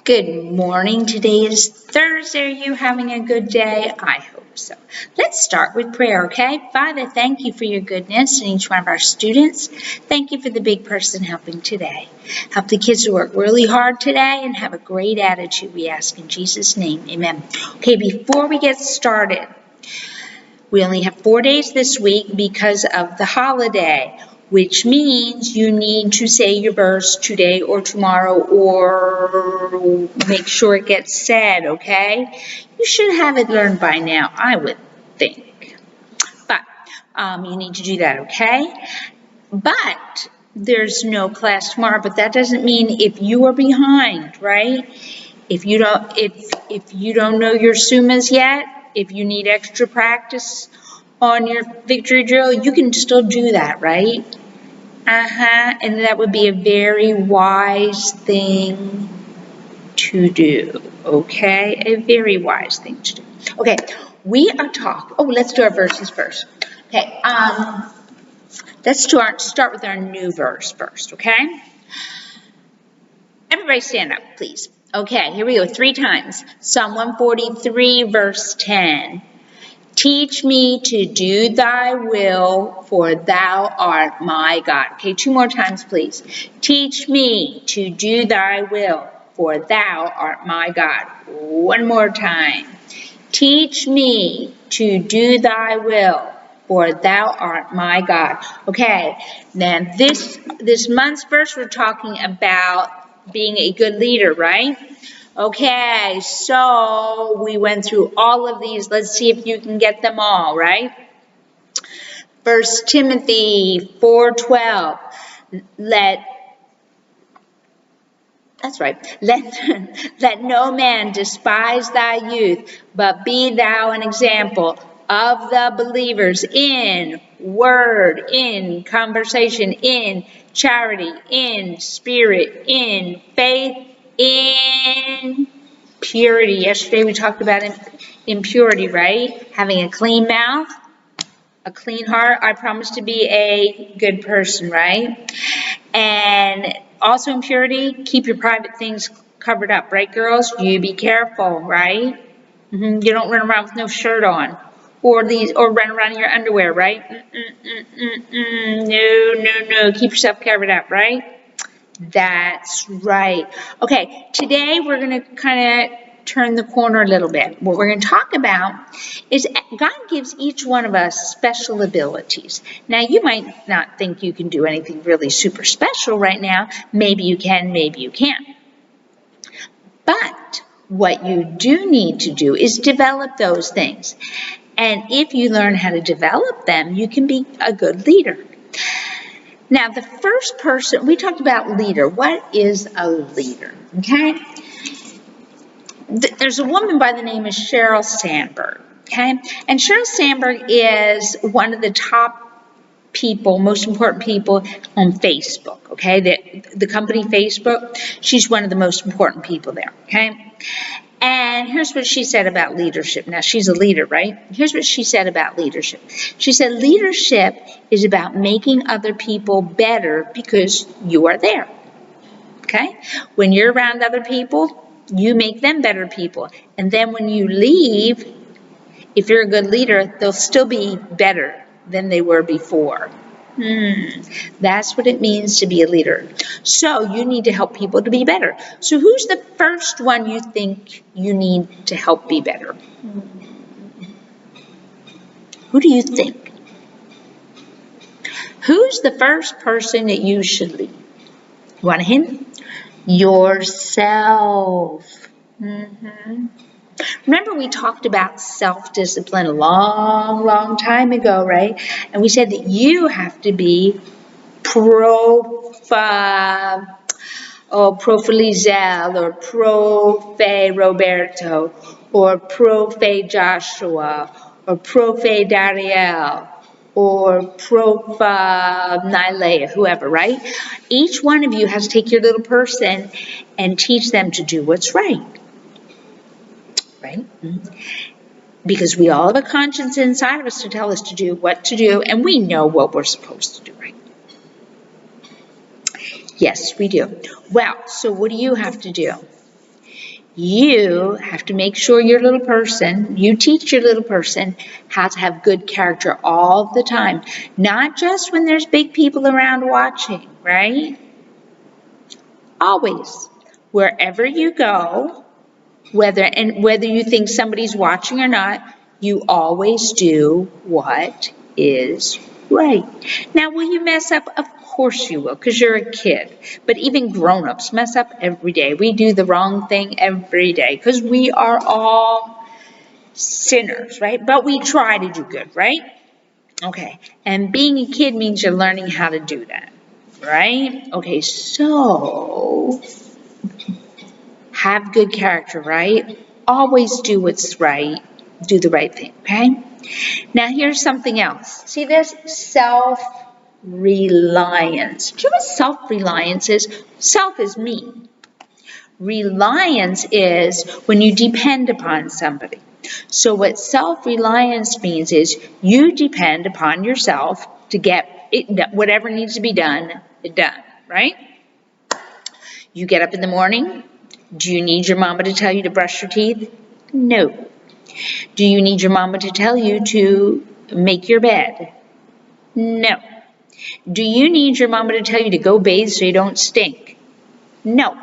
Good morning. Today is Thursday. Are you having a good day? I hope so. Let's start with prayer, okay? Father, thank you for your goodness in each one of our students. Thank you for the big person helping today. Help the kids to work really hard today and have a great attitude, we ask in Jesus' name. Amen. Okay, before we get started, we only have 4 days this week because of the holiday, which means you need to say your verse today or tomorrow or make sure it gets said, okay? You should have it learned by now, I would think. But you need to do that, okay? But there's no class tomorrow, but that doesn't mean if you are behind, right? If you don't know your summas yet, if you need extra practice on your victory drill, you can still do that, right? And that would be a very wise thing to do, okay? A very wise thing to do. Okay, we are talking, let's do our verses first. Okay, let's start with our new verse first, okay? Everybody stand up, please. Okay, here we go, 3 times. Psalm 143, verse 10. Teach me to do thy will, for thou art my God. Okay, 2 more times, please. Teach me to do thy will, for thou art my God. 1 more time. Teach me to do thy will, for thou art my God. Okay, now this month's verse, we're talking about being a good leader, right? Okay, so we went through all of these. Let's see if you can get them all, right? 1 Timothy 4:12. Let no man despise thy youth, but be thou an example of the believers in word, in conversation, in charity, in spirit, in faith, in purity. Yesterday we talked about impurity, right? Having a clean mouth, a clean heart. I promise to be a good person, right? And also in purity, keep your private things covered up, right, girls? You be careful, right? You don't run around with no shirt on, or run around in your underwear, right? No. Keep yourself covered up, right? That's right. Okay, today we're going to kind of turn the corner a little bit. What we're going to talk about is God gives each one of us special abilities. Now, you might not think you can do anything really super special right now. Maybe you can, maybe you can't. But what you do need to do is develop those things. And if you learn how to develop them, you can be a good leader. Now, the first person, we talked about leader. What is a leader? Okay? There's a woman by the name of Sheryl Sandberg, okay? And Sheryl Sandberg is one of the top people, most important people on Facebook, okay? The company Facebook, she's one of the most important people there, okay? And here's what she said about leadership. Now, she's a leader, right? Here's what she said about leadership. She said, leadership is about making other people better because you are there, okay? When you're around other people, you make them better people. And then when you leave, if you're a good leader, they'll still be better than they were before. That's what it means to be a leader. So you need to help people to be better. So who's the first one you think you need to help be better? Who do you think? Who's the first person that you should lead? You want a hint? Yourself. Remember we talked about self-discipline a long time ago, right? And we said that you have to be Profe Lizel or Profe Roberto or Profe Joshua or Profe Dariel or Prof Nylea, whoever, right? Each one of you has to take your little person and teach them to do what's right. Right? Because we all have a conscience inside of us to tell us to do what to do, and we know what we're supposed to do, right? Yes, we do. Well, so what do you have to do? You have to make sure your little person, you teach your little person how to have good character all the time, not just when there's big people around watching, right? Always, wherever you go, whether you think somebody's watching or not, you always do what is right. Now, will you mess up? Of course you will, because you're a kid. But even grown-ups mess up every day. We do the wrong thing every day, because we are all sinners, right? But we try to do good, right? Okay, and being a kid means you're learning how to do that, right? Okay, so have good character, right? Always do what's right. Do the right thing, okay? Now here's something else. See this? Self-reliance. Do you know what self-reliance is? Self is me. Reliance is when you depend upon somebody. So what self-reliance means is you depend upon yourself to get it, whatever needs to be done, right? You get up in the morning. Do you need your mama to tell you to brush your teeth? No. Do you need your mama to tell you to make your bed? No. Do you need your mama to tell you to go bathe so you don't stink? No.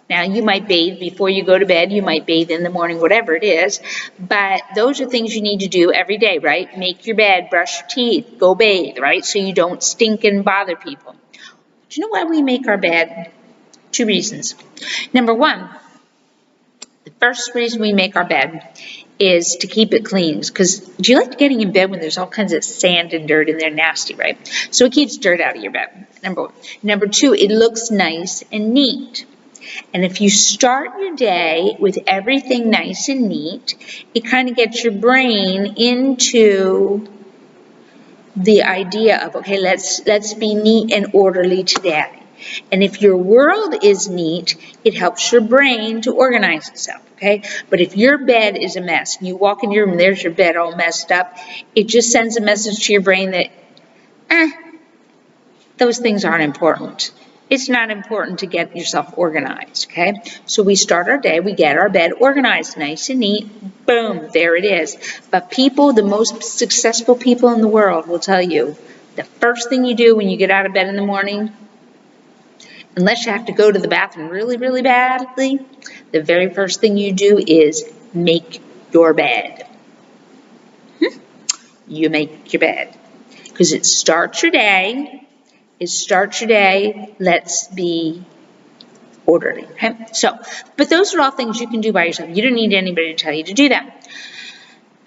Now, you might bathe before you go to bed. You might bathe in the morning, whatever it is. But those are things you need to do every day, right? Make your bed, brush your teeth, go bathe, right? So you don't stink and bother people. Do you know why we make our bed? 2 reasons. Number 1, the first reason we make our bed is to keep it clean. Because do you like getting in bed when there's all kinds of sand and dirt in there, nasty, right? So it keeps dirt out of your bed, number 1. Number 2, it looks nice and neat. And if you start your day with everything nice and neat, it kind of gets your brain into the idea of, okay, let's be neat and orderly today. And if your world is neat, it helps your brain to organize itself, okay? But if your bed is a mess, and you walk in your room, there's your bed all messed up, it just sends a message to your brain that, those things aren't important. It's not important to get yourself organized, okay? So we start our day, we get our bed organized, nice and neat, boom, there it is. But people, the most successful people in the world will tell you, the first thing you do when you get out of bed in the morning, unless you have to go to the bathroom really, really badly, the very first thing you do is make your bed. You make your bed. Because it starts your day. Let's be orderly. Okay? So, but those are all things you can do by yourself. You don't need anybody to tell you to do that.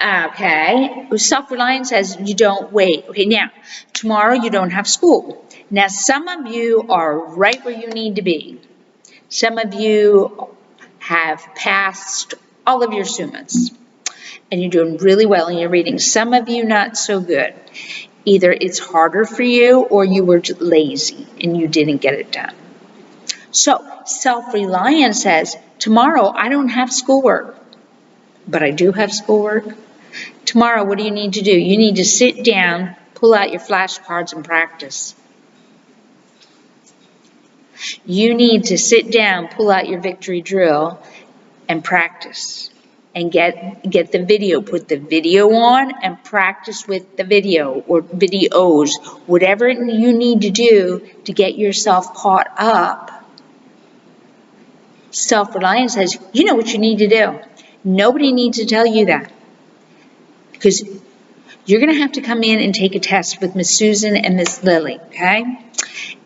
Okay, self-reliance says you don't wait. Okay, now, tomorrow you don't have school. Now, some of you are right where you need to be. Some of you have passed all of your summas, and you're doing really well in your reading. Some of you not so good. Either it's harder for you or you were lazy and you didn't get it done. So self-reliance says, tomorrow I don't have schoolwork, but I do have schoolwork. Tomorrow, what do you need to do? You need to sit down, pull out your flashcards and practice. You need to sit down, pull out your victory drill and practice. And get the video, put the video on and practice with the video or videos, whatever you need to do to get yourself caught up. Self-reliance says, you know what you need to do. Nobody needs to tell you that. Because you're going to have to come in and take a test with Miss Susan and Miss Lily, okay?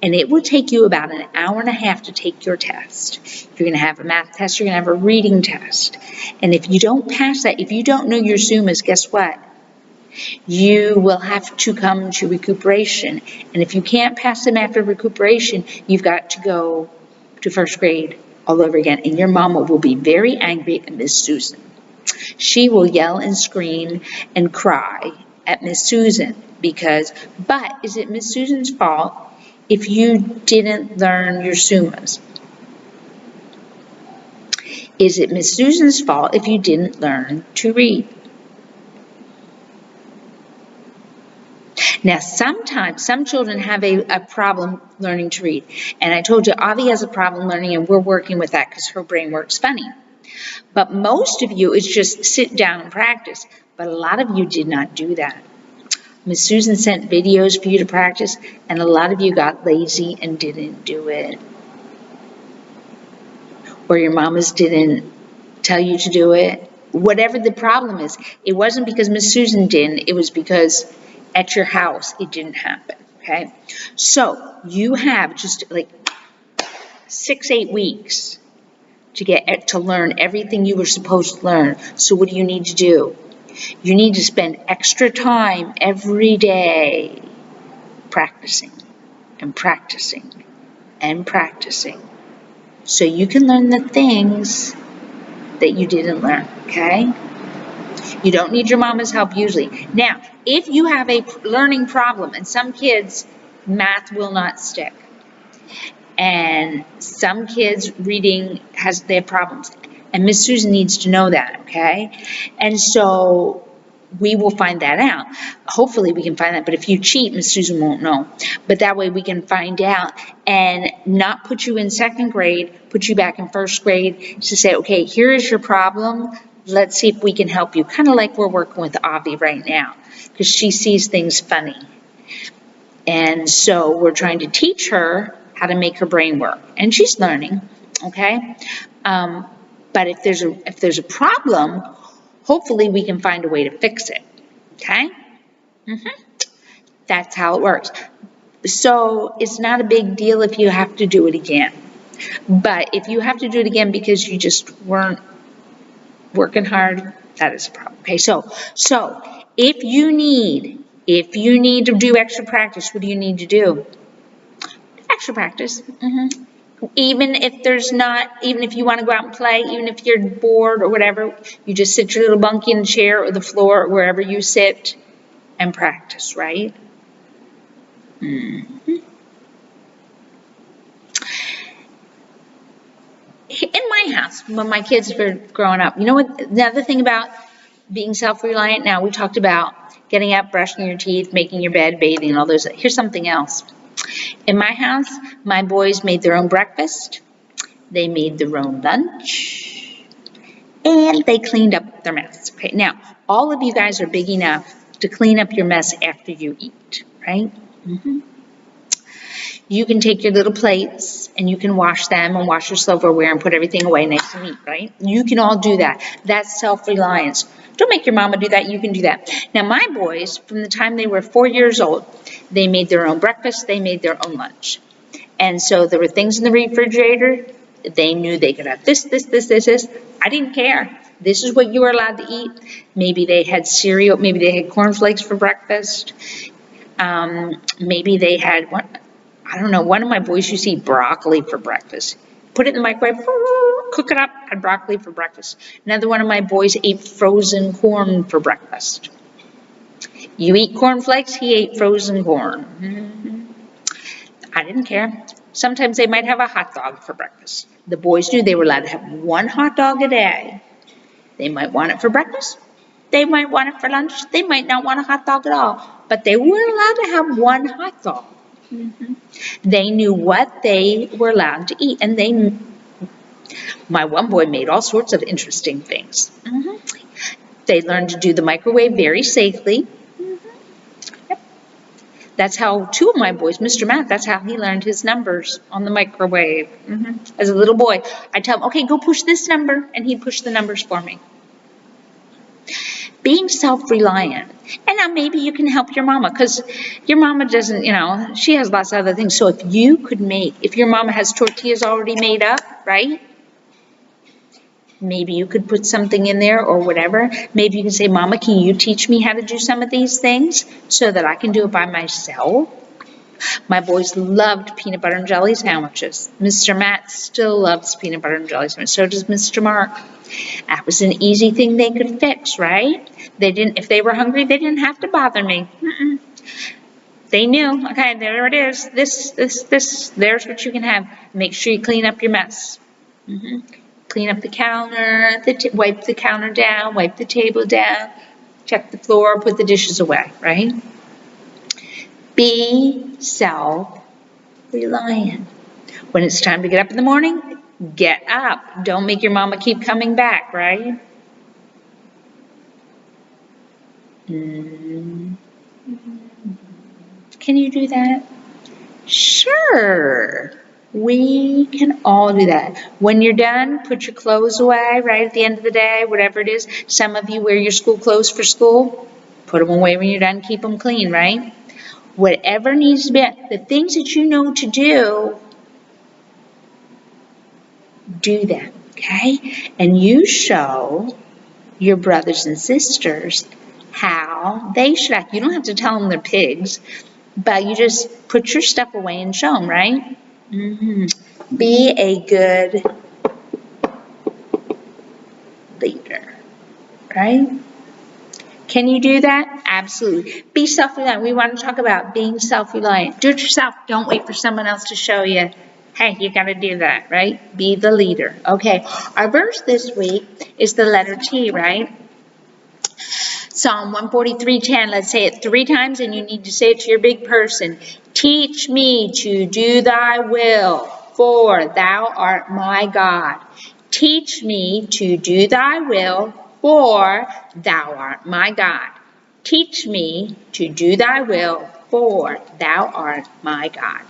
And it will take you about an hour and a half to take your test. You're going to have a math test, you're going to have a reading test. And if you don't pass that, if you don't know your summas, guess what? You will have to come to recuperation. And if you can't pass them after recuperation, you've got to go to first grade all over again. And your mama will be very angry at Miss Susan. She will yell and scream and cry at Miss Susan but is it Miss Susan's fault if you didn't learn your summas? Is it Miss Susan's fault if you didn't learn to read? Now, sometimes some children have a problem learning to read. And I told you, Avi has a problem learning, and we're working with that because her brain works funny. But most of you is just sit down and practice. But a lot of you did not do that. Miss Susan sent videos for you to practice, and a lot of you got lazy and didn't do it. Or your mamas didn't tell you to do it. Whatever the problem is, it wasn't because Miss Susan didn't, it was because at your house it didn't happen, okay? So you have just like 6-8 weeks to learn everything you were supposed to learn. So what do you need to do? You need to spend extra time every day practicing and practicing and practicing so you can learn the things that you didn't learn, okay? You don't need your mama's help usually. Now, if you have a learning problem, and some kids, math will not stick, and some kids reading they have problems, and Miss Susan needs to know that, okay? And so we will find that out. Hopefully we can find that, but if you cheat, Miss Susan won't know. But that way we can find out and not put you in 2nd grade, put you back in 1st grade to say, okay, here is your problem. Let's see if we can help you. Kind of like we're working with Avi right now, because she sees things funny. And so we're trying to teach her how to make her brain work. And she's learning, okay? But if there's a problem, hopefully we can find a way to fix it, okay? That's how it works. So it's not a big deal if you have to do it again. But if you have to do it again because you just weren't working hard, that is a problem. Okay, so if you need to do extra practice, what do you need to do? Extra practice. Even if you want to go out and play, even if you're bored or whatever, you just sit your little bunkie in the chair or the floor or wherever you sit and practice, right? In my house, when my kids were growing up, you know what, the other thing about being self-reliant, now we talked about getting up, brushing your teeth, making your bed, bathing, and all those. Here's something else. In my house, my boys made their own breakfast, they made their own lunch, and they cleaned up their mess. Okay, now, all of you guys are big enough to clean up your mess after you eat, right? You can take your little plates and you can wash them and wash your silverware and put everything away nice and neat, right? You can all do that. That's self-reliance. Don't make your mama do that. You can do that. Now, my boys, from the time they were 4 years old, they made their own breakfast. They made their own lunch. And so there were things in the refrigerator. They knew they could have this. I didn't care. This is what you were allowed to eat. Maybe they had cereal. Maybe they had cornflakes for breakfast. Maybe they had, I don't know, one of my boys used to eat broccoli for breakfast. Put it in the microwave, cook it up, had broccoli for breakfast. Another one of my boys ate frozen corn for breakfast. You eat cornflakes, he ate frozen corn. I didn't care. Sometimes they might have a hot dog for breakfast. The boys knew they were allowed to have 1 hot dog a day. They might want it for breakfast. They might want it for lunch. They might not want a hot dog at all. But they were allowed to have 1 hot dog. They knew what they were allowed to eat. And my one boy made all sorts of interesting things. They learned to do the microwave very safely. That's how 2 of my boys, Mr. Matt, that's how he learned his numbers on the microwave. As a little boy, I'd tell him, okay, go push this number, and he'd push the numbers for me. Being self-reliant. And now maybe you can help your mama, because your mama doesn't, she has lots of other things. So if your mama has tortillas already made up, right? Maybe you could put something in there or whatever. Maybe you can say, Mama, can you teach me how to do some of these things so that I can do it by myself? My boys loved peanut butter and jelly sandwiches. Mr. Matt still loves peanut butter and jelly sandwiches. So does Mr. Mark. That was an easy thing they could fix, right? If they were hungry, they didn't have to bother me. They knew, okay, there it is. There's what you can have. Make sure you clean up your mess. Clean up the counter, wipe the counter down, wipe the table down, check the floor, put the dishes away, right? Be self-reliant. When it's time to get up in the morning, Get up. Don't make your mama keep coming back, right? Can you do that? Sure. We can all do that. When you're done, put your clothes away right at the end of the day, whatever it is. Some of you wear your school clothes for school. Put them away when you're done. Keep them clean, right? Whatever needs to be, the things that you know to do them, okay? And you show your brothers and sisters how they should act. You don't have to tell them they're pigs, but you just put your stuff away and show them, right? Be a good leader, right? Can you do that? Absolutely. Be self-reliant. We want to talk about being self-reliant. Do it yourself. Don't wait for someone else to show you. Hey, you got to do that, right? Be the leader. Okay, our verse this week is the letter T, right? Psalm 143:10. Let's say it 3 times, and you need to say it to your big person. Teach me to do thy will, for thou art my God. Teach me to do thy will, for thou art my God. Teach me to do thy will, for thou art my God.